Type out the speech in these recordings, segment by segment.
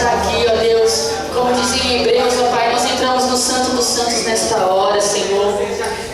está aqui, ó Deus. Como dizem em Hebreus, ó Pai, nós entramos no Santo dos Santos nesta hora, Senhor.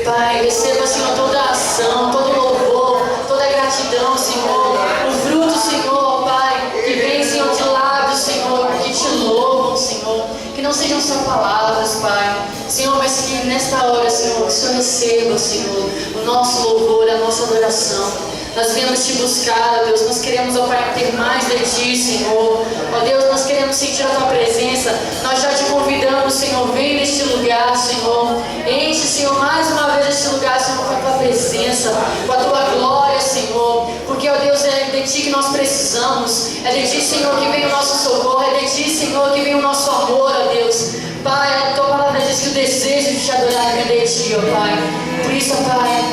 Pai, receba, Senhor, toda a ação, todo louvor, toda a gratidão, Senhor. O fruto, Senhor, ó Pai, que vem, Senhor, de lábios, Senhor, que te louvam, Senhor. Que não sejam só palavras, Pai, Senhor, mas que nesta hora, Senhor, que o Senhor receba, Senhor, o nosso louvor, a nossa adoração. Nós viemos te buscar, ó Deus, nós queremos, ó Pai, ter mais de Ti, Senhor. Ó Deus, nós queremos sentir a Tua presença. Nós já te convidamos, Senhor, vem neste lugar, Senhor. Enche, Senhor, mais uma vez este lugar, Senhor, com a Tua presença, com a Tua glória, Senhor. Porque, ó Deus, é de Ti que nós precisamos. É de Ti, Senhor, que vem o nosso socorro. É de Ti, Senhor, que vem o nosso amor, ó Deus. Pai, a Tua palavra diz que o desejo de Te adorar é de Ti, ó Pai. Por isso, ó Pai,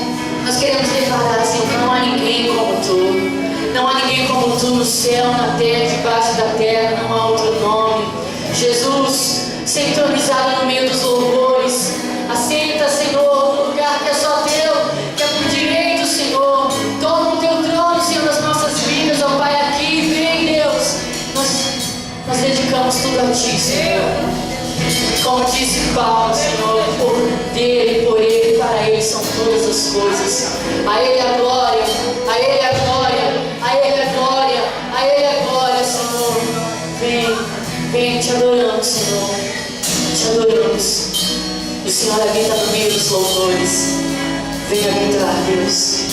nós queremos declarar, Senhor, que não há ninguém como Tu. Não há ninguém como Tu no céu, na terra, debaixo da terra. Não há outro nome. Jesus, sintonizado no meio dos louvores. Assenta, Senhor, no lugar que é só Teu, que é por direito, Senhor. Toma o Teu trono, Senhor, nas nossas vidas, ó Pai, aqui. Vem, Deus. Nós dedicamos tudo a Ti, Senhor. Como disse Paulo, Senhor, por dele, por ele, para ele são todas as coisas. A Ele a glória, a Ele a glória, a Ele a glória, a Ele a glória, Senhor. Vem, te adoramos, Senhor. Te adoramos. O Senhor habita no meio dos louvores. Venha habitar, Deus.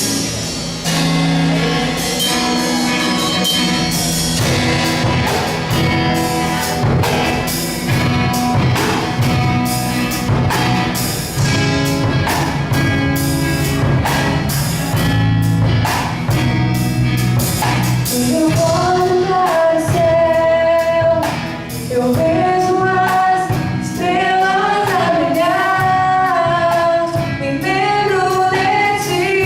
Me lembro de Ti.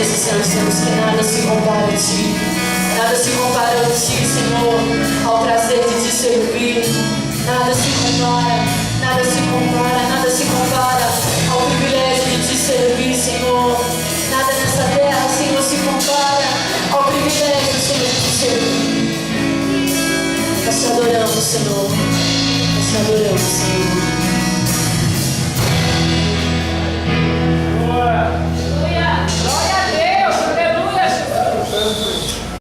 presença, Senhor, dizemos que nada se compara a Ti. Nada se compara a Ti, Senhor, ao prazer de Te servir. Nada se compara, nada se compara, nada se compara ao privilégio de Te servir, Senhor. Nada nessa terra, Senhor, se compara ao privilégio, Senhor, de Te servir. Nós Te adoramos, Senhor. Nós Te adoramos, Senhor.